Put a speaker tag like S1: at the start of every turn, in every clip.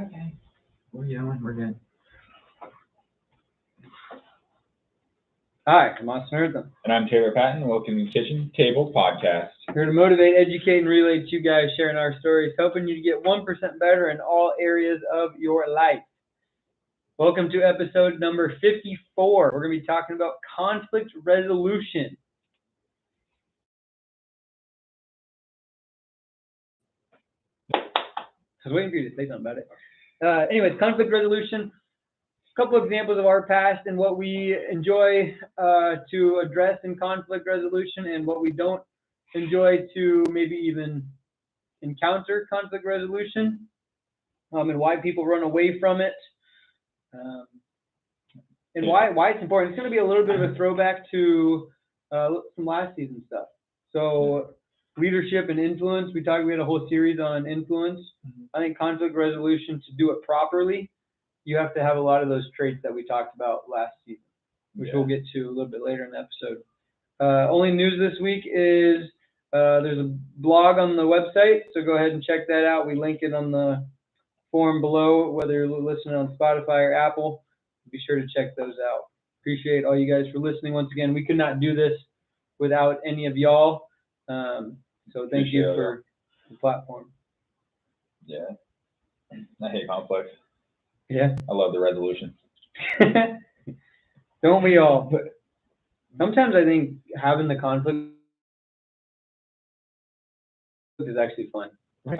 S1: Okay. We're going. We're good.
S2: Hi, I'm Austin Eartham.
S1: And I'm Taylor Patton. Welcome to Kitchen Table Podcast.
S2: Here to motivate, educate, and relate to you guys sharing our stories, helping you to get 1% better in all areas of your life. Welcome to episode number 54. We're going to be talking about conflict resolution. I was waiting for you to say something about it. Anyways, conflict resolution. A couple of examples of our past and what we enjoy to address in conflict resolution and what we don't enjoy to maybe even encounter conflict resolution, and why people run away from it, and why it's important. It's going to be a little bit of a throwback to some last season stuff. So leadership and influence. We had a whole series on influence. I think conflict resolution, to do it properly, you have to have a lot of those traits that we talked about last season, which we'll get to a little bit later in the episode. Only news this week is there's a blog on the website, so go ahead and check that out. We link it on the form below, whether you're listening on Spotify or Apple. Be sure to check those out. Appreciate all you guys for listening. Once again, we could not do this without any of y'all, so thank you for the platform.
S1: Yeah. I hate conflict.
S2: Yeah.
S1: I love the resolution.
S2: Don't we all? But sometimes I think having the conflict is actually fun.
S1: I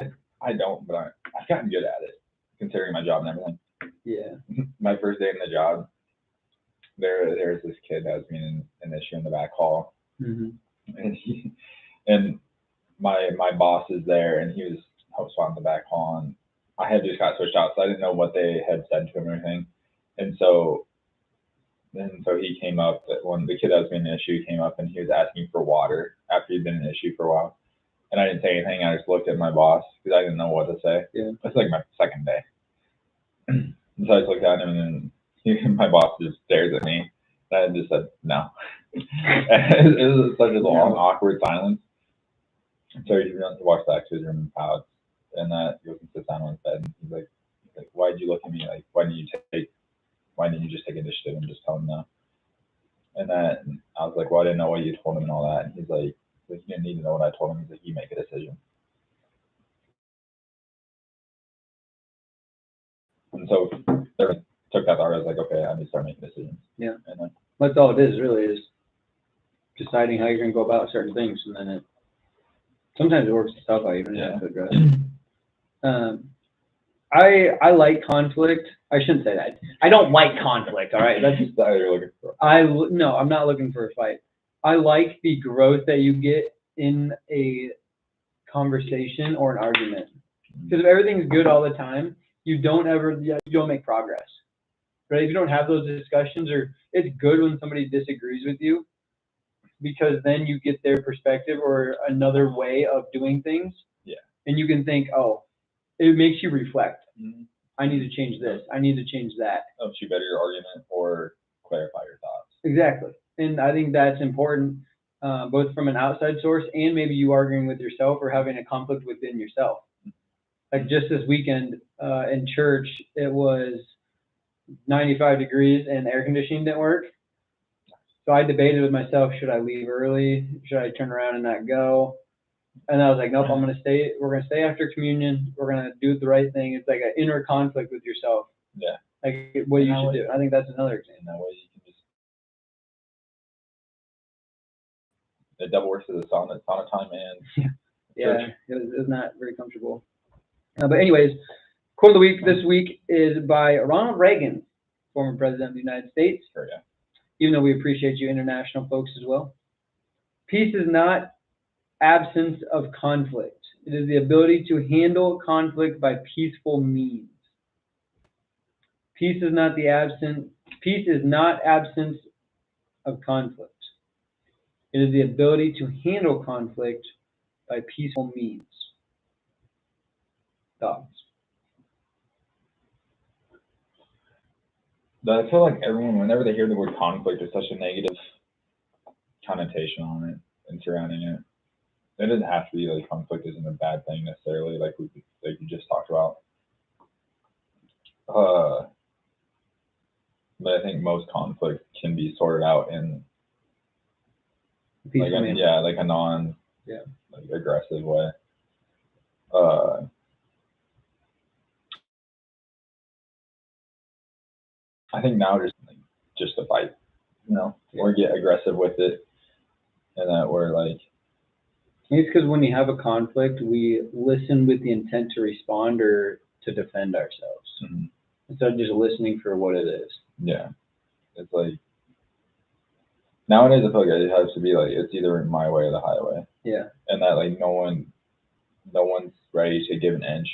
S1: don't, but I've gotten good at it, considering my job and everything.
S2: Yeah.
S1: My first day in the job, there's this kid that was being an issue in the back hall.
S2: Mm-hmm.
S1: And my boss is there, and he was help spot in the back hall, and I had just got switched out, so I didn't know what they had said to him or anything. And so he came up, when the kid that was being an issue came up, and he was asking for water after he'd been an issue for a while. And I didn't say anything. I just looked at my boss because I didn't know what to say.
S2: Yeah.
S1: It's like my second day. And so I just looked at him, and then my boss just stares at me. And I just said, no. It was such a long, awkward silence. So he walks back to his room and pouts. And he goes and sits down on his bed. And he's like, why did you look at me? Like, why didn't you just take initiative and just tell him no? And I was like, well, I didn't know what you told him and all that. And he's like, you didn't need to know what I told him. He's like, you make a decision. And so I took that heart. I was like, okay, I need to start making decisions.
S2: Yeah.
S1: And then,
S2: that's all it is, really, is deciding how you're going to go about certain things. And then sometimes it works itself out. You don't have to address it. I like conflict. I shouldn't say that. I don't like conflict, all right? That's
S1: just that you're looking for.
S2: No, I'm not looking for a fight. I like the growth that you get in a conversation or an argument. Because if everything's good all the time, you don't make progress, right? If you don't have those discussions, or it's good when somebody disagrees with you, because then you get their perspective or another way of doing things.
S1: Yeah. And
S2: you can think, oh, it makes you reflect.
S1: Mm-hmm.
S2: I need to change this. I need to change that.
S1: Helps you better your argument or clarify your thoughts.
S2: Exactly. And I think that's important, both from an outside source and maybe you arguing with yourself or having a conflict within yourself. Like just this weekend in church, it was 95 degrees and air conditioning didn't work. So I debated with myself, should I leave early? Should I turn around and not go? And I was like, nope, I'm going to stay. We're going to stay after communion. We're going to do the right thing. It's like an inner conflict with yourself.
S1: Yeah.
S2: Like what you should do. I think that's another example.
S1: That way you can just, it double works as a sauna time, man.
S2: Yeah, it was not very comfortable. But anyways, quote of the week this week is by Ronald Reagan, former president of the United States.
S1: Sure, yeah.
S2: Even though we appreciate you international folks as well. Peace is not absence of conflict. It is the ability to handle conflict by peaceful means. Peace is not absence of conflict. It is the ability to handle conflict by peaceful means. Thoughts?
S1: I feel like everyone, whenever they hear the word conflict, there's such a negative connotation on it and surrounding it. It doesn't have to be like conflict isn't a bad thing necessarily, like you just talked about. can be sorted out in
S2: Peaceful manner.
S1: like a non
S2: Yeah.
S1: like aggressive way. I think now just to fight, or get aggressive with it, and that we're like.
S2: It's because when you have a conflict, we listen with the intent to respond or to defend ourselves,
S1: Mm-hmm.
S2: instead of just listening for what it is.
S1: Yeah, it's like nowadays I feel like it has to be like it's either my way or the highway.
S2: Yeah.
S1: And that like no one's ready to give an inch.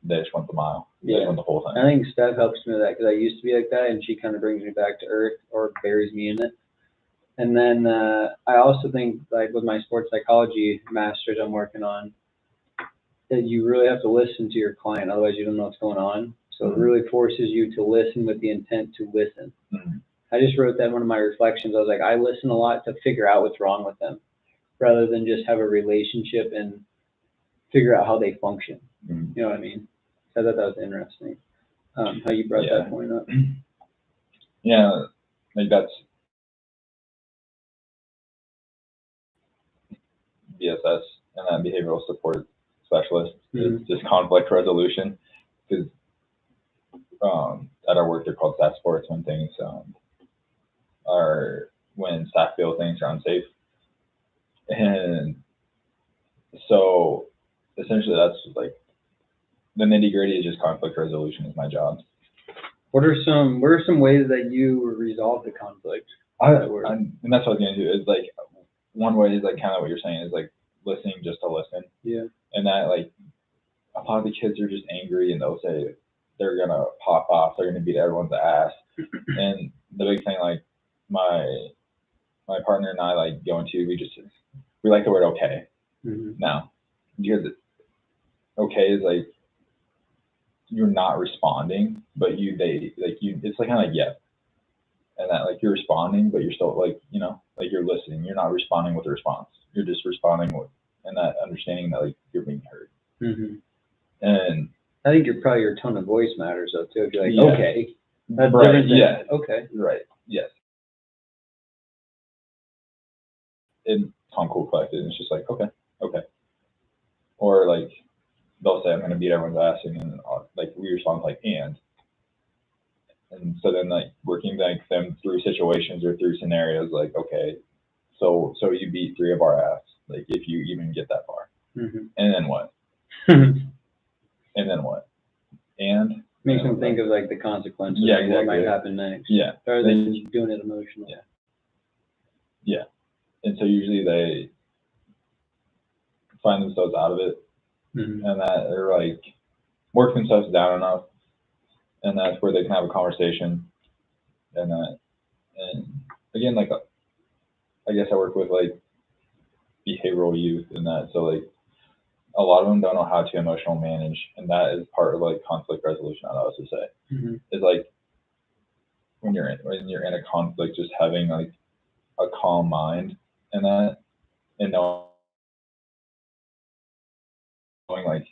S1: They just want the mile. They just want the whole thing.
S2: I think Steph helps me with that because I used to be like that, and she kind of brings me back to earth or buries me in it. And then I also think, like with my sports psychology masters I'm working on, that you really have to listen to your client, otherwise you don't know what's going on. So it really forces you to listen with the intent to listen.
S1: Mm-hmm.
S2: I just wrote that in one of my reflections. I was like, I listen a lot to figure out what's wrong with them, rather than just have a relationship and figure out how they function.
S1: Mm-hmm.
S2: You know what I mean? So I thought that was interesting, how you brought that point up.
S1: Yeah, like that's BSS and that behavioral support specialist.
S2: Mm-hmm.
S1: It's just conflict resolution, because at our work they're called staff sports when things when staff feel things are unsafe, and so essentially that's like the nitty gritty is just conflict resolution is my job.
S2: What are some ways that you resolve the conflict?
S1: And that's what I was gonna do. Is like one way is like kind of what you're saying is like listening just to listen.
S2: Yeah.
S1: And that like a lot of the kids are just angry and they'll say they're gonna pop off, they're gonna beat everyone's ass. And the big thing, like my partner and I like going to, we like the word okay.
S2: Mm-hmm.
S1: Now, because okay is like you're not responding, but it's like kind of like yeah, and that like you're responding, but you're still like like you're listening. You're not responding with a response. You're just responding with and that understanding that like you're being heard.
S2: Mm-hmm.
S1: And
S2: I think your tone of voice matters though too. If you're like okay, that's
S1: right,
S2: different than
S1: yeah,
S2: okay,
S1: right, yes. And calm, cool, collected. And it's just like okay, or like they'll say I'm gonna beat everyone's ass, and then like we respond like and so then like working like them through situations or through scenarios like okay, so you beat 3 of our ass, like if you even get that far.
S2: Mm-hmm.
S1: And then what? And then what? And
S2: makes them think of like the consequences.
S1: Yeah,
S2: of
S1: exactly.
S2: What might happen next.
S1: Yeah.
S2: Rather than doing it emotionally.
S1: Yeah. Yeah. And so usually they find themselves out of it,
S2: mm-hmm.
S1: and that they're like work themselves down enough, and that's where they can have a conversation. And again, like I guess I work with like behavioral youth and that, so like a lot of them don't know how to emotional manage, and that is part of like conflict resolution. I'd also say
S2: mm-hmm.
S1: is like when you're in a conflict, just having like a calm mind and that, and knowing like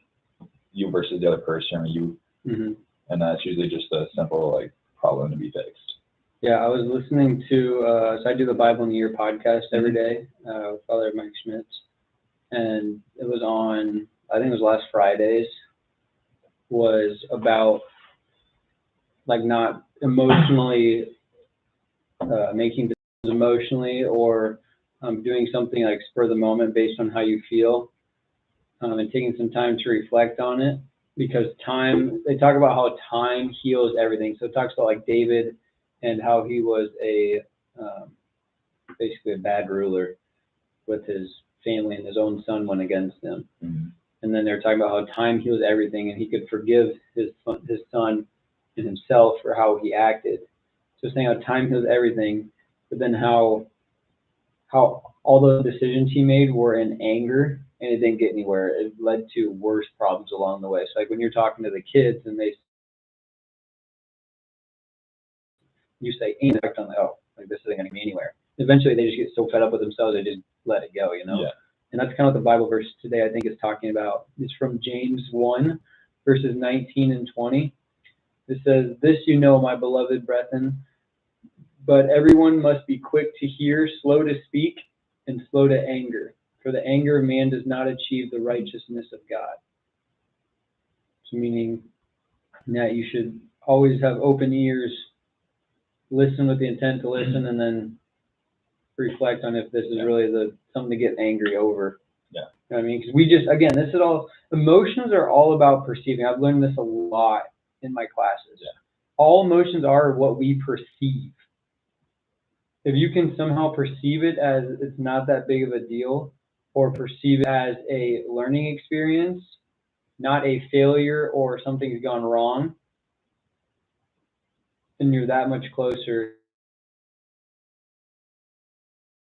S1: you versus the other person, or you,
S2: mm-hmm.
S1: and that's usually just a simple like problem to be fixed.
S2: Yeah, I was listening to so I do the Bible in a Year podcast every day with Father Mike Schmitz, and it was on, I think it was last Fridays, was about like not emotionally making decisions emotionally, or doing something like spur of the moment based on how you feel, and taking some time to reflect on it, because they talk about how time heals everything. So it talks about like David and how he was basically a bad ruler with his family, and his own son went against him.
S1: Mm-hmm.
S2: And then they're talking about how time heals everything, and he could forgive his son and himself for how he acted. So saying how time heals everything, but then how all the decisions he made were in anger, and it didn't get anywhere. It led to worse problems along the way. So like when you're talking to the kids and you say, ain't effect on like this isn't going to be anywhere. Eventually they just get so fed up with themselves, they just let it go,
S1: Yeah.
S2: And that's kind of what the Bible verse today, I think, is talking about. It's from James 1, verses 19 and 20. It says, "This you know, my beloved brethren, But everyone must be quick to hear, slow to speak, and slow to anger. For the anger of man does not achieve the righteousness of God. So meaning that you should always have open ears, listen with the intent to listen, and then reflect on if this is really something to get angry over.
S1: Yeah.
S2: You know what I mean? Because we just, again, this is all, emotions are all about perceiving. I've learned this a lot in my classes.
S1: Yeah.
S2: All emotions are what we perceive. If you can somehow perceive it as it's not that big of a deal, or perceive it as a learning experience, not a failure or something's gone wrong, then you're that much closer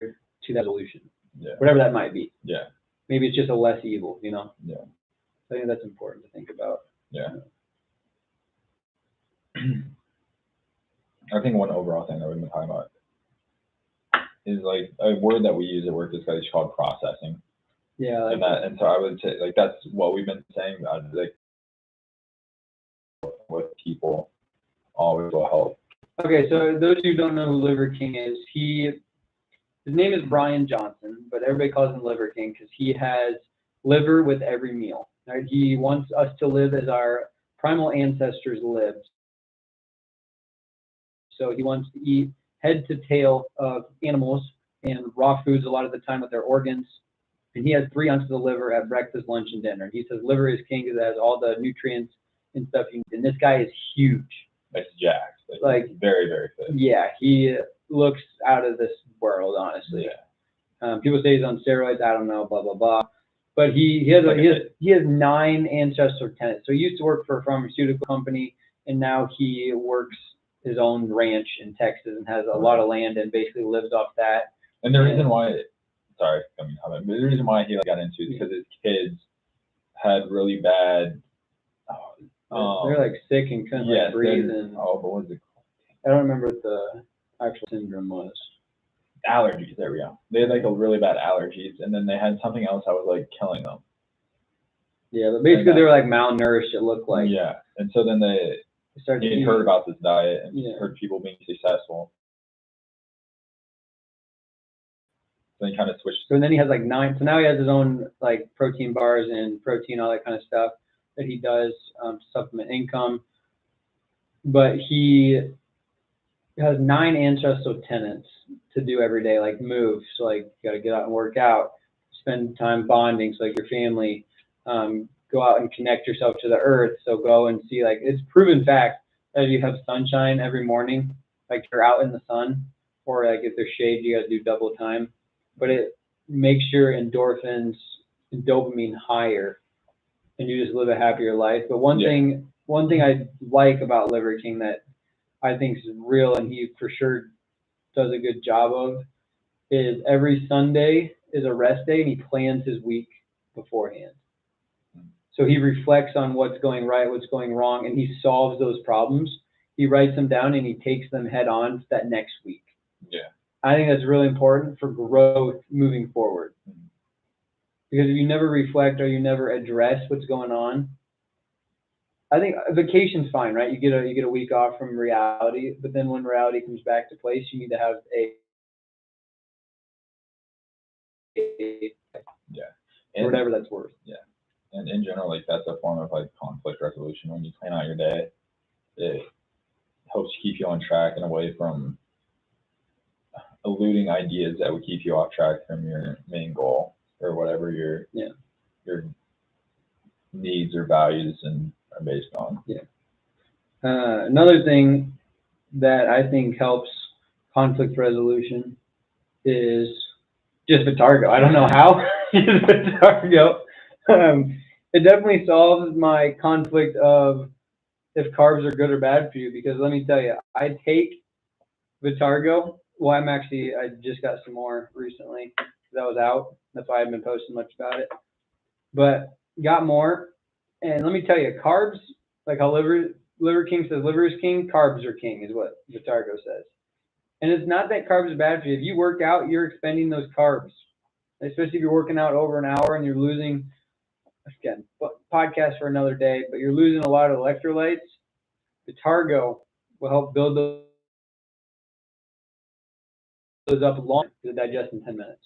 S2: to that solution.
S1: Yeah.
S2: Whatever that might be.
S1: Yeah.
S2: Maybe it's just a less evil, you know?
S1: Yeah.
S2: I think that's important to think about.
S1: Yeah. I think one overall thing that we've been talking about is like a word that we use at work is called processing.
S2: Yeah.
S1: And so I would say like that's what we've been saying, like with people always will help.
S2: Okay, so those who don't know who Liver King is, his name is Brian Johnson, but everybody calls him Liver King because he has liver with every meal. Right? He wants us to live as our primal ancestors lived. So he wants to eat head to tail of animals and raw foods a lot of the time with their organs. And he has 3 ounces of liver at breakfast, lunch, and dinner. He says liver is king because it has all the nutrients and stuff. And this guy is huge.
S1: It's jacked.
S2: Like
S1: very, very fit.
S2: Yeah, he looks out of this world, honestly.
S1: Yeah.
S2: People say he's on steroids. I don't know, blah, blah, blah. But he has 9 ancestral tenants. So he used to work for a pharmaceutical company, and now he works his own ranch in Texas and has a lot of land and basically lives off that.
S1: And the reason why, sorry, I mean, but the reason why he got into it is because his kids had really bad.
S2: They're like sick and couldn't breathe. And
S1: but what was it called?
S2: I don't remember what the actual syndrome was.
S1: Allergies. There we go. They had like a really bad allergies, and then they had something else that was like killing them.
S2: Yeah, but basically they were like malnourished. It looked like.
S1: Yeah, and so then he heard about this diet and heard people being successful. Then he kind of switched.
S2: So then he has like 9. So now he has his own like protein bars and protein, all that kind of stuff that he does to supplement income. But he has 9 ancestral tenets to do every day, like move. So like you got to get out and work out, spend time bonding. So like your family, go out and connect yourself to the earth. So go and see, like it's proven fact that if you have sunshine every morning, like you're out in the sun, or like if there's shade, you got to do double time. But it makes your endorphins and dopamine higher, and you just live a happier life. But one thing I like about Liver King that I think is real, and he for sure does a good job of, is every Sunday is a rest day, and he plans his week beforehand. So he reflects on what's going right, what's going wrong, and he solves those problems. He writes them down, and he takes them head on that next week.
S1: Yeah. I
S2: think that's really important for growth moving forward. Because if you never reflect or you never address what's going on, I think vacation's fine, right? You get a week off from reality, but then when reality comes back to place, you need to have
S1: and
S2: whatever that's worth.
S1: Yeah. And in general, like that's a form of like conflict resolution. When you plan out your day, it helps keep you on track and away from eluding ideas that would keep you off track from your main goal or whatever your needs or values and are based on.
S2: Yeah. Another thing that I think helps conflict resolution is just Vitargo. I don't know how. Just Vitargo. It definitely solves my conflict of if carbs are good or bad for you, because let me tell you, I take Vitargo. Well, I just got some more recently because I was out. That's why I haven't been posting much about it. But got more. And let me tell you, carbs, like how Liver King says liver is king, carbs are king is what Vitargo says. And it's not that carbs are bad for you. If you work out, you're expending those carbs. Especially if you're working out over an hour and you're losing, again, podcast for another day, but you're losing a lot of electrolytes. Vitargo will help build those those up long to digest in 10 minutes.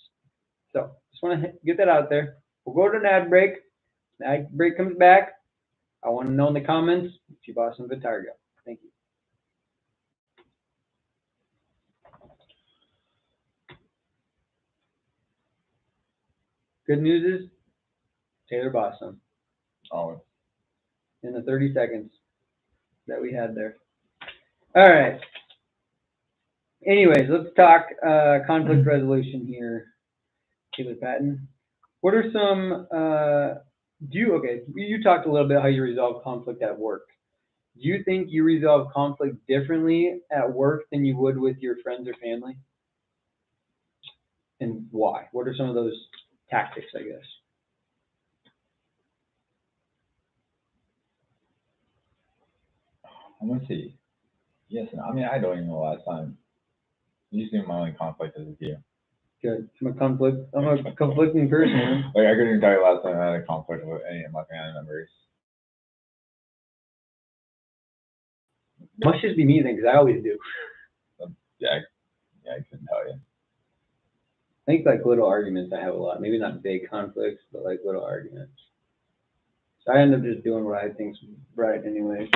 S2: So just want to get that out there. We'll go to an ad break. The ad break comes back. I want to know in the comments if you bought some Vitargo. Thank you. Good news is Taylor bought some
S1: Oh,
S2: in the 30 seconds that we had there. All right. Anyways, let's talk conflict resolution here, Taylor Patton. What are some, you talked a little bit how you resolve conflict at work. Do you think you resolve conflict differently at work than you would with your friends or family? And why? What are some of those tactics, I guess?
S1: I'm gonna see. Yes, I mean, I don't even know the last time. Usually my only conflict is with you.
S2: Good. I'm a conflicting person.
S1: Like, I couldn't tell you last time I had a conflict with any of my family members.
S2: Must just be me then, because I always do.
S1: Yeah, I couldn't tell you.
S2: I think like little arguments I have a lot. Maybe not big conflicts, but like little arguments. So I end up just doing what I think's right anyway.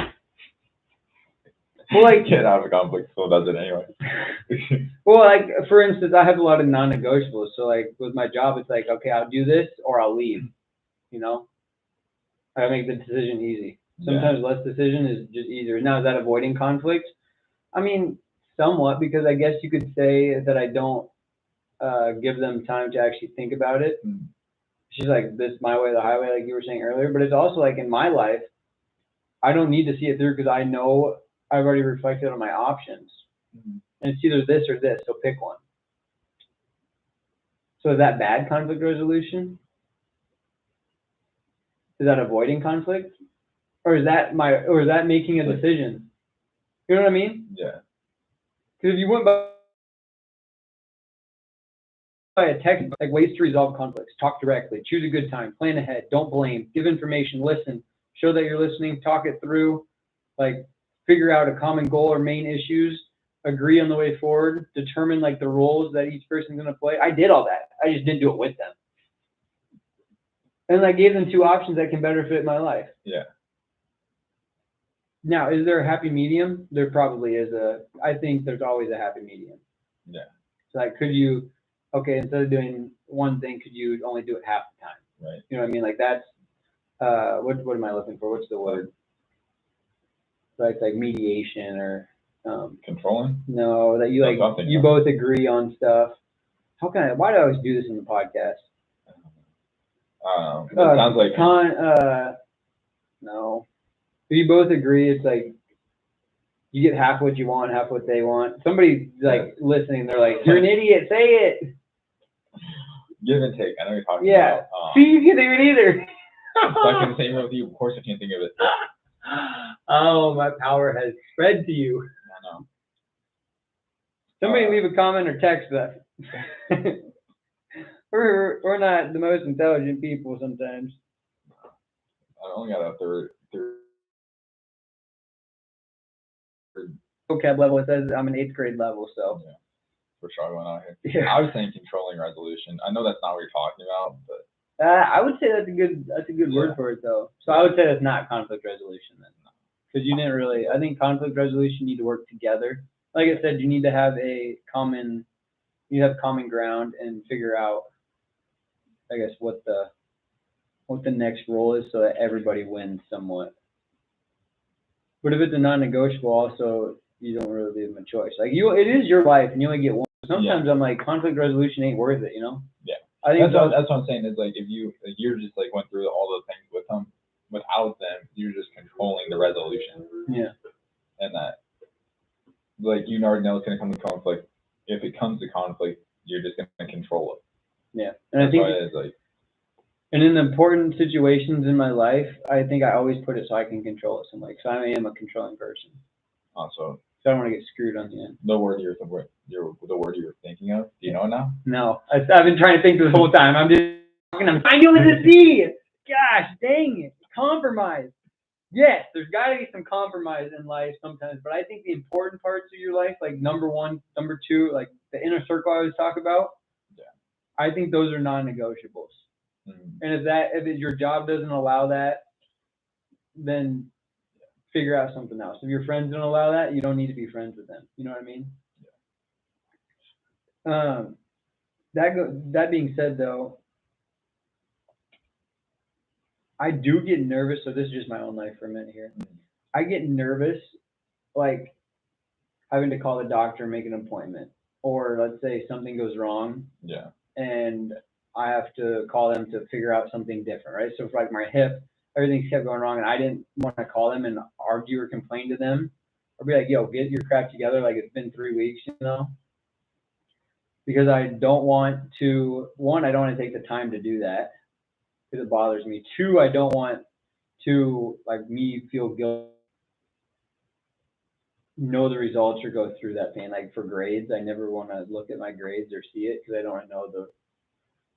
S2: Well, like,
S1: Get out of a conflict, so does it anyway.
S2: well, like, for instance, I have a lot of non-negotiables. So like with my job, it's like, okay, I'll do this or I'll leave, you know? I make the decision easy. Sometimes less decision is just easier. Now, is that avoiding conflict? I mean, somewhat, because I guess you could say that I don't give them time to actually think about it. She's like, this my way or the highway, like you were saying earlier. But it's also like in my life, I don't need to see it through because I know I've already reflected on my options. And it's either this or this, so pick one. So is that bad conflict resolution? Is that avoiding conflict? Or is that making a decision? You know what I mean?
S1: Yeah.
S2: Because if you went by a text, like ways to resolve conflicts, talk directly, choose a good time, plan ahead, don't blame, give information, listen, show that you're listening, talk it through, like figure out a common goal or main issues, agree on the way forward, determine like the roles that each person's going to play. I did all that. I just didn't do it with them. And I gave them two options that can better fit my life.
S1: Yeah.
S2: Now, is there a happy medium? There probably is I think there's always a happy medium.
S1: Yeah.
S2: So like, could you, okay, instead of doing one thing, could you only do it half the time?
S1: Right.
S2: You know what I mean? Like that's, what am I looking for? What's the word? Like mediation or,
S1: controlling?
S2: No, that you like, you both agree on stuff. Why do I always do this in the podcast?
S1: It sounds like
S2: no. If you both agree, it's like you get half what you want, half what they want. Somebody's like listening, they're like, "You're an idiot, say it."
S1: Give and take. I know what you're talking about.
S2: See, you can't think of it either.
S1: Stuck in the same room with you. Of course, I can't think of it.
S2: Oh, my power has spread to you.
S1: I know.
S2: Somebody leave a comment or text us. We're not the most intelligent people sometimes.
S1: I only got a third.
S2: Vocab level, it says I'm an 8th grade level, so.
S1: Yeah, we're struggling out here. Yeah. I was saying controlling resolution. I know that's not what you're talking about, but.
S2: I would say that's a good word for it though. So I would say that's not conflict resolution then. Because you didn't really, I think conflict resolution, you need to work together. Like I said, you need to have common ground and figure out, I guess, what the next role is so that everybody wins somewhat. But if it's a non-negotiable, also, you don't really leave them a choice. Like it is your life and you only get one. Sometimes I'm like, conflict resolution ain't worth it, you know?
S1: Yeah.
S2: I think
S1: that's what I'm saying is like, if you're just like went through all those things with them, without them, you're just controlling the resolution.
S2: Yeah.
S1: And that, like, you already know it's going to come to conflict. If it comes to conflict, you're just going to control it.
S2: Yeah. And I think,
S1: it's like,
S2: and in the important situations in my life, I think I always put it so I can control it. So I'm like, so I am a controlling person.
S1: Also,
S2: so I don't want to get screwed on the end.
S1: The word you were thinking of. Do you know it now?
S2: No, I've been trying to think this whole time. I'm just talking. I'm trying to with a C. Gosh, dang it! Compromise. Yes, there's got to be some compromise in life sometimes, but I think the important parts of your life, like number one, number two, like the inner circle I always talk about,
S1: Yeah.
S2: I think those are non-negotiables.
S1: Mm.
S2: And if your job doesn't allow that, then figure out something else. If your friends don't allow that, you don't need to be friends with them. You know what I mean? That being said, though, I do get nervous. So this is just my own life for a minute here.
S1: Mm.
S2: I get nervous, like having to call the doctor and make an appointment, or let's say something goes wrong
S1: Yeah.
S2: and I have to call them to figure out something different, right? So for like my hip, everything's kept going wrong, and I didn't want to call them and argue or complain to them, or be like, "Yo, get your crap together," like it's been 3 weeks, you know? Because I don't want to. One, I don't want to take the time to do that because it bothers me. Two, I don't want to like me feel guilty, know the results or go through that pain. Like for grades, I never want to look at my grades or see it because I don't want to know the.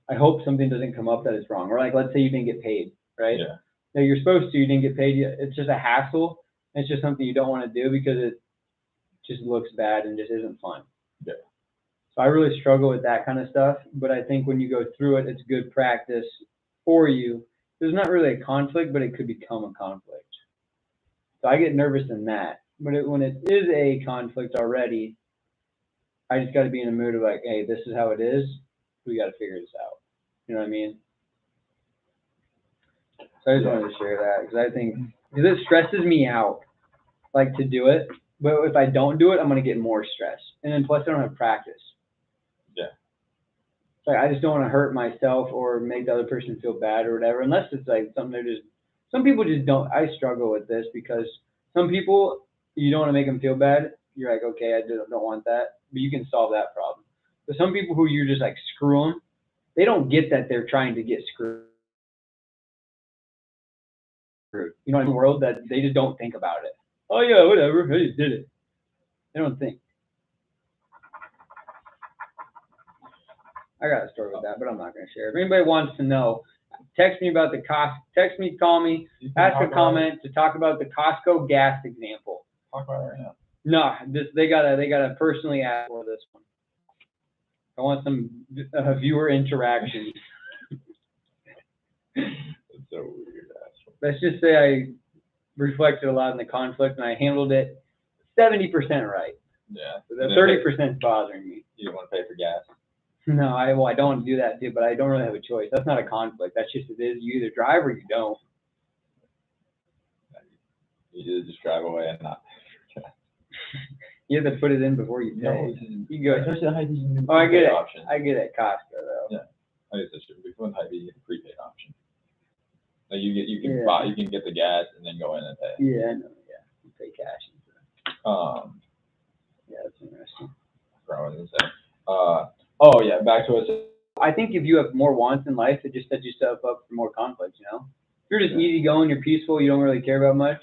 S2: I hope something doesn't come up that is wrong. Or like, let's say you didn't get paid, right?
S1: Yeah.
S2: Now you're supposed to, you didn't get paid. It's just a hassle. It's just something you don't want to do because it just looks bad and just isn't fun.
S1: Yeah.
S2: So I really struggle with that kind of stuff. But I think when you go through it, it's good practice for you. There's not really a conflict, but it could become a conflict. So I get nervous in that. But when it is a conflict already, I just got to be in the mood of like, hey, this is how it is. We got to figure this out. You know what I mean? So I just wanted to share that because I think because it stresses me out, like to do it. But if I don't do it, I'm gonna get more stress, and then plus I don't have practice.
S1: Yeah.
S2: Like I just don't want to hurt myself or make the other person feel bad or whatever. Unless it's like something they're just. Some people just don't. I struggle with this because some people you don't want to make them feel bad. You're like, okay, I don't want that, but you can solve that problem. But some people who you're just like screw them, they don't get that they're trying to get screwed. You know, in the world that they just don't think about it. Oh yeah, whatever. I just did it. They don't think. I got a story with that, but I'm not gonna share it. If anybody wants to know, text me about the cost. Text me, call me, ask a comment to talk about the Costco gas example.
S1: Talk about it right now.
S2: No, they gotta personally ask for this one. I want some viewer interaction.
S1: It's so weird.
S2: Let's just say I reflected a lot in the conflict and I handled it 70% right.
S1: Yeah.
S2: The 30% is bothering me.
S1: You don't want to pay for gas.
S2: No, I don't want to do that too, but I don't really have a choice. That's not a conflict. That's just it is. You either drive or you don't.
S1: You just drive away and not.
S2: You have to put it in before you pay. You go.
S1: Oh,
S2: I get it.
S1: Option.
S2: I get it at Costco though.
S1: Yeah. I guess that should be one type of prepaid option. Like you can
S2: Yeah.
S1: buy, you can get the gas and then go in and pay.
S2: Yeah, I know. Yeah, you pay cash. Yeah, that's interesting.
S1: I forgot what I was gonna say. Oh yeah, back to us.
S2: I think if you have more wants in life, it just sets yourself up for more conflict. You know, if you're just easygoing, you're peaceful, you don't really care about much,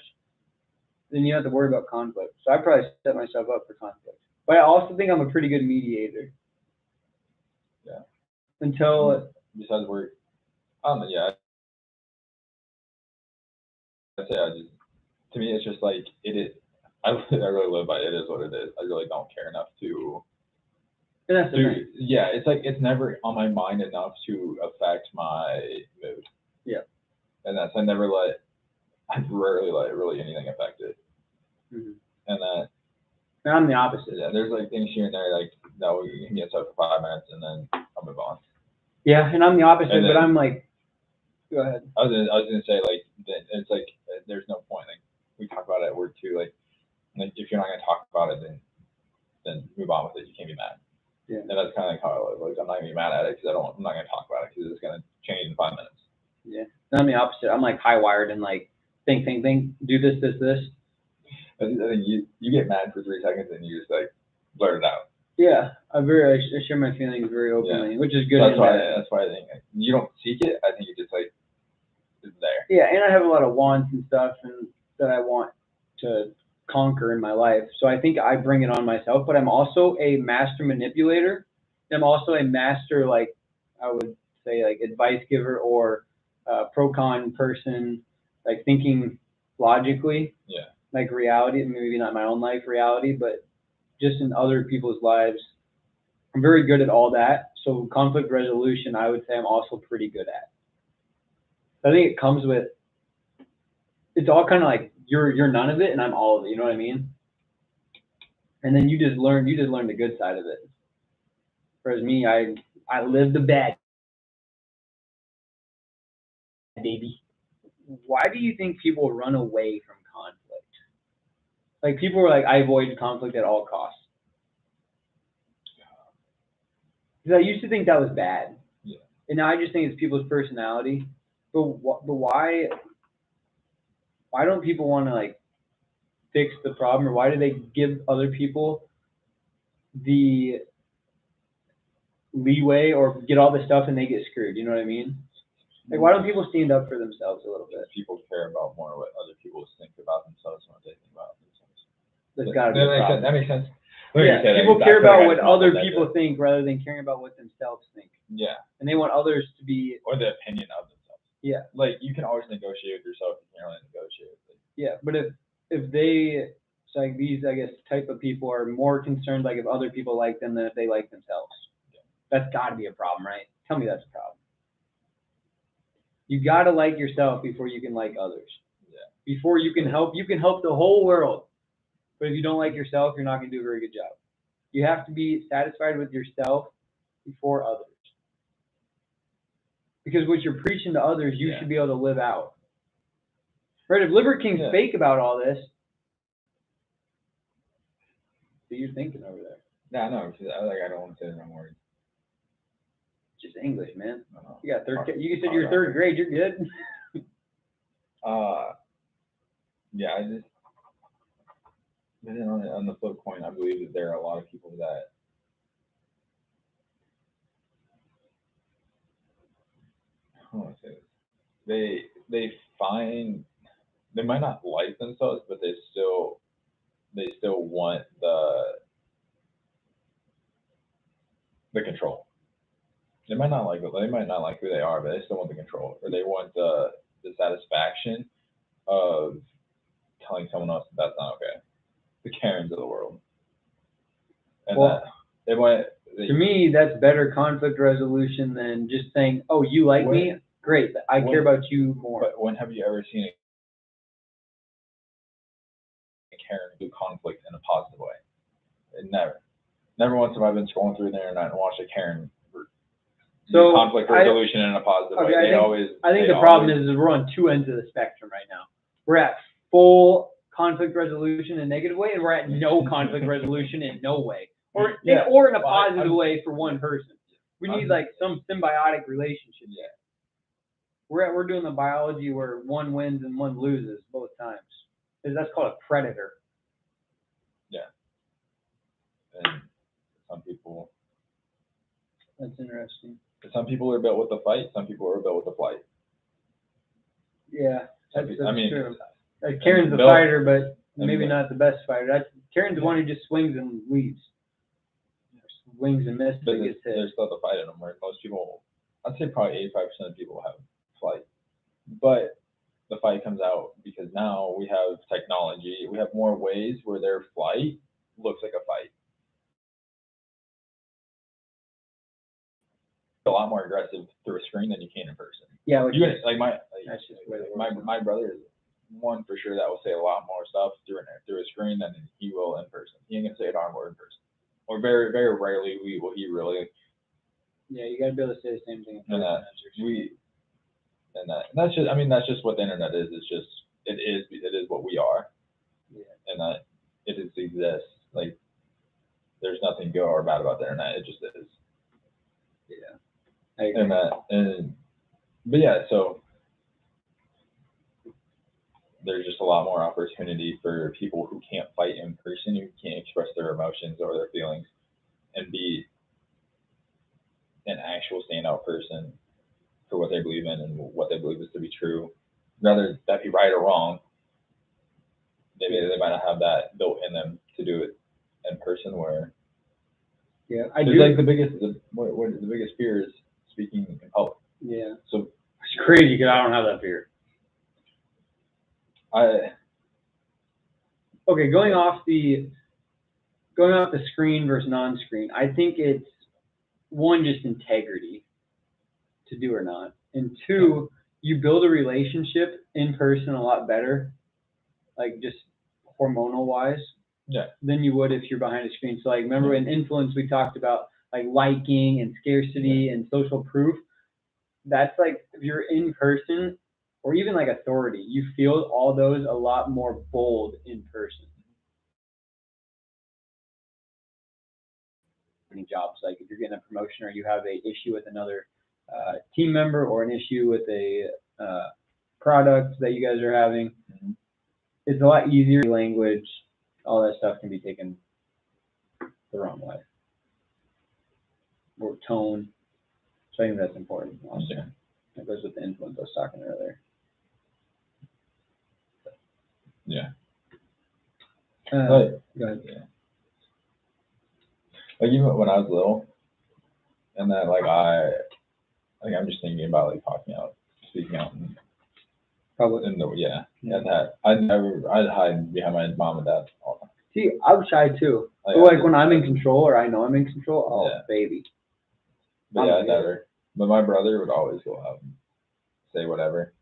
S2: then you don't have to worry about conflict. So I probably set myself up for conflict. But I also think I'm a pretty good mediator.
S1: Yeah.
S2: Until
S1: besides work, yeah. I say to me it's just like it is. I really live by it is what it is. I really don't care enough to.
S2: And that's the thing.
S1: Yeah, it's like it's never on my mind enough to affect my mood.
S2: Yeah.
S1: And I rarely let really anything affect it.
S2: Mm-hmm.
S1: And
S2: I'm the opposite.
S1: Yeah, there's like things here and there like no, you can get stuck for 5 minutes and then I'll move on.
S2: Yeah, and I'm the opposite, but I'm like, go ahead.
S1: I was gonna say like it's like there's no point. Like we talk about it at work too. Like if you're not gonna talk about it, then move on with it. You can't be mad.
S2: Yeah.
S1: And that's kind of like how I live. Like I'm not gonna be mad at it because I'm not gonna talk about it because it's gonna change in 5 minutes.
S2: Yeah. And I'm the opposite. I'm like high wired and like think, do this.
S1: I think you get mad for 3 seconds and you just like blurt it out.
S2: Yeah, I share my feelings very openly, which is good.
S1: So that's why I think you don't seek it. I think you just like it's there.
S2: Yeah, and I have a lot of wants and stuff and that I want to conquer in my life. So I think I bring it on myself, but I'm also a master manipulator. I'm also a master, like I would say, like advice giver or pro-con person, like thinking logically.
S1: Yeah.
S2: Like reality, maybe not my own life reality, but just in other people's lives. I'm very good at all that. So conflict resolution, I would say I'm also pretty good at. I think it comes with, it's all kind of like you're none of it and I'm all of it. You know what I mean? And then you just learn the good side of it. Whereas me, I live the bad, baby. Why do you think people run away from conflict? Like people are like, I avoid conflict at all costs. Because I used to think that was bad.
S1: Yeah.
S2: And now I just think it's people's personality. But why don't people want to like fix the problem, or why do they give other people the leeway or get all the stuff and they get screwed? You know what I mean? Like, why don't people stand up for themselves a little bit?
S1: People care about more what other people think about themselves than what they think about themselves.
S2: There's got to be a problem.
S1: That makes sense.
S2: Yeah, people care about what other people think rather than caring about what themselves think.
S1: Yeah.
S2: And they want others to be...
S1: Or the opinion of themselves.
S2: Yeah.
S1: Like, you can always negotiate with yourself. You can't really negotiate with it.
S2: Yeah, but if they... It's like these, I guess, type of people are more concerned, like, if other people like them than if they like themselves. Yeah. That's got to be a problem, right? Tell me that's a problem. You got to like yourself before you can like others.
S1: Yeah.
S2: Before you can help the whole world. But if you don't like yourself, you're not going to do a very good job. You have to be satisfied with yourself before others. Because what you're preaching to others, you should be able to live out. Right? If Liver King's fake about all this, what are you thinking over there?
S1: Yeah, no, I don't want to say the wrong words.
S2: Just English, man.
S1: No.
S2: You got you said you're third grade, you're good.
S1: Yeah, but then on the flip coin, I believe that there are a lot of people that how do I say this? They might not like themselves, but they still want the control. They might not like who they are, but they still want the control, or they want the satisfaction of telling someone else that that's not okay. The Karens of the world. And to me, that's better conflict resolution than just saying, "Oh, you like me? Great. I care about you more." But when have you ever seen a Karen do conflict in a positive way? Never. Never once have I been scrolling through the internet and watched a Karen do conflict resolution in a positive way. I think
S2: the problem is we're on two ends of the spectrum right now. We're at full conflict resolution in a negative way, and we're at no conflict resolution in no way, or in a positive way for one person. We need like some symbiotic relationship.
S1: Yeah.
S2: We're doing the biology where one wins and one loses both times. That's called a predator.
S1: Yeah. And some people.
S2: That's interesting.
S1: Some people are built with the fight. Some people are built with the flight.
S2: Yeah, that's true. Karen's the fighter, but maybe not the best fighter. Karen's the one who just swings and leaves. Swings and misses.
S1: But there's still the fight in them, where most people, I'd say probably 85% of people have flight. But the fight comes out because now we have technology. We have more ways where their flight looks like a fight. A lot more aggressive through a screen than you can in person.
S2: Yeah,
S1: my brother is one for sure that will say a lot more stuff through a screen than he will in person. He ain't gonna say it on word in person, or very very rarely will he really.
S2: Yeah, you gotta be able to say the same thing.
S1: And that's just what the internet is. It's just it is what we are.
S2: Yeah.
S1: And that it just exists. Like there's nothing good or bad about the internet. It just is.
S2: Yeah.
S1: But yeah, so there's just a lot more opportunity for people who can't fight in person, who can't express their emotions or their feelings, and be an actual standout person for what they believe in and what they believe is to be true. Rather that be right or wrong, they might not have that built in them to do it in person. Where
S2: I do.
S1: Like the biggest fear is speaking in public.
S2: Yeah.
S1: So
S2: it's crazy because I don't have that fear. Okay, going off the screen versus non-screen, I think it's one, just integrity to do or not, and two, you build a relationship in person a lot better, like just hormonal wise, than you would if you're behind a screen. So like, remember in influence we talked about like liking and scarcity and social proof. That's like if you're in person or even like authority, you feel all those a lot more bold in person. Any jobs, like if you're getting a promotion or you have a issue with another team member or an issue with a product that you guys are having, it's a lot easier. Language, all that stuff can be taken the wrong way. Or tone. So I think that's important also.
S1: Yeah.
S2: That goes with the influence I was talking earlier.
S1: Yeah.
S2: Go ahead.
S1: Yeah. Like even when I was little, and then I'm just thinking about like talking out, speaking out, and
S2: Probably.
S1: and that I'd hide behind my mom and dad all the time.
S2: See, I was shy too. Like when I'm in control or I know I'm in control, oh baby.
S1: But I never. But my brother would always go out and say whatever,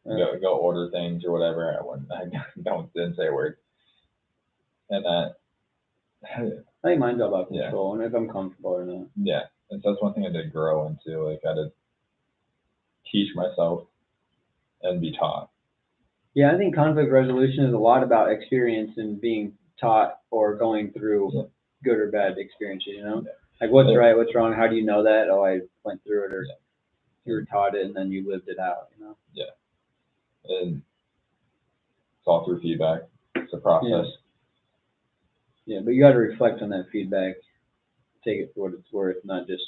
S1: go order things or whatever. I didn't say a word. And
S2: I think mine's all about control and if I'm comfortable or not.
S1: Yeah, and so that's one thing I did grow into. Like I had to teach myself and be taught.
S2: Yeah, I think conflict resolution is a lot about experience and being taught or going through good or bad experiences, you know? Like what's right, what's wrong, how do you know that? Oh, I went through it, or you were taught it and then you lived it out, you know?
S1: Yeah. And it's all through feedback. It's a process.
S2: Yeah, but you got to reflect on that feedback, take it for what it's worth, not just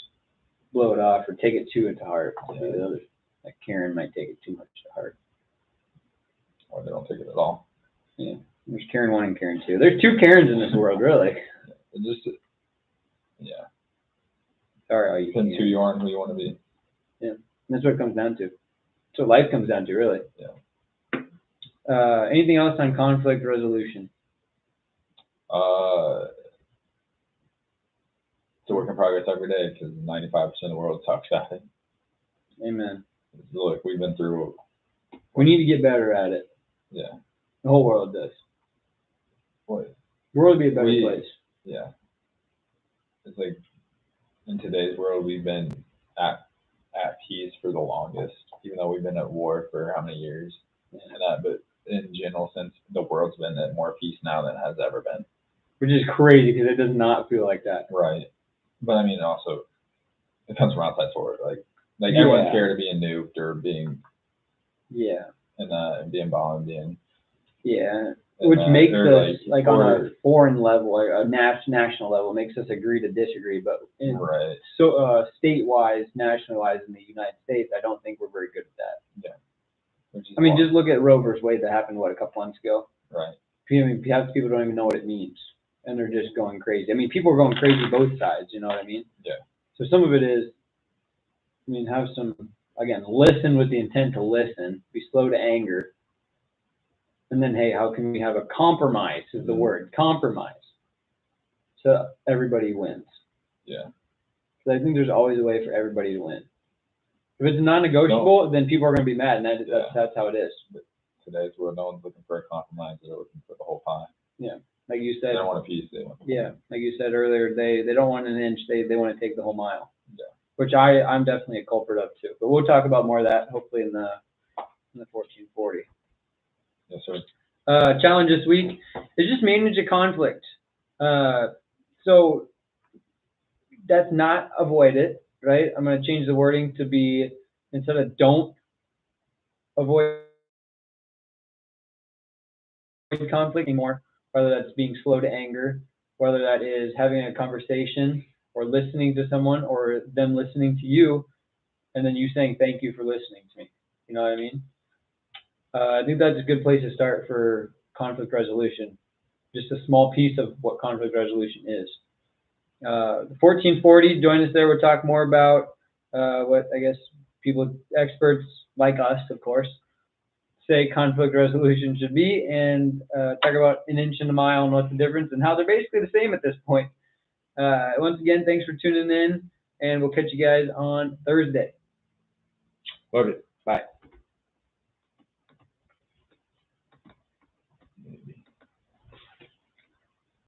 S2: blow it off or take it too into heart. Like Karen might take it too much to heart.
S1: Or they don't take it at all.
S2: Yeah, there's Karen 1 and Karen 2. There's 2 Karens in this world, really. Sorry,
S1: depends who you are and who you want to be.
S2: Yeah, and that's what it comes down to. That's what life comes down to, really.
S1: Yeah.
S2: Anything else on conflict resolution?
S1: It's a work in progress every day because 95% of the world talks about it.
S2: Amen.
S1: Look, we've been through.
S2: We need to get better at it.
S1: Yeah.
S2: The whole world does.
S1: Boy.
S2: The world would be a better place.
S1: Yeah. It's like in today's world, we've been at peace for the longest, even though we've been at war for how many years. But in general sense, the world's been at more peace now than it has ever been.
S2: Which is crazy because it does not feel like that.
S1: Right. But I mean, also, it comes from outside source. Like everyone's scared of being nuked or being.
S2: Yeah.
S1: And being bombed and.
S2: Yeah. Which makes us, like on a foreign level, or a national level, makes us agree to disagree. But state-wise, national-wise in the United States, I don't think we're very good at that.
S1: Yeah.
S2: I mean, just look at Roe versus Wade that happened, a couple months ago?
S1: Right.
S2: I mean, people don't even know what it means, and they're just going crazy. I mean, people are going crazy both sides, you know what I mean?
S1: Yeah.
S2: So some of it is, I mean, have some, again, listen with the intent to listen, be slow to anger. And then, hey, how can we have a compromise is the word, compromise. So everybody wins.
S1: Yeah.
S2: So I think there's always a way for everybody to win. If it's non-negotiable, then people are going to be mad, and that's how it is.
S1: But today's world, no one's looking for a compromise. They're looking for the whole pie.
S2: Yeah. Like you said.
S1: They don't want a piece. They want the whole.
S2: Like you said earlier, they don't want an inch. They want to take the whole mile.
S1: Yeah.
S2: Which I'm definitely a culprit of too. But we'll talk about more of that hopefully in the 1440.
S1: Yes, sir.
S2: Challenge this week is just manage a conflict. So that's not avoid it, right? I'm going to change the wording to be, instead of don't avoid conflict anymore, whether that's being slow to anger, whether that is having a conversation or listening to someone or them listening to you, and then you saying thank you for listening to me. You know what I mean? I think that's a good place to start for conflict resolution. Just a small piece of what conflict resolution is. 1440, join us there. We'll talk more about what I guess experts like us, of course, say conflict resolution should be, and talk about an inch and a mile and what's the difference and how they're basically the same at this point. Once again, thanks for tuning in, and we'll catch you guys on Thursday.
S1: Love it. Bye.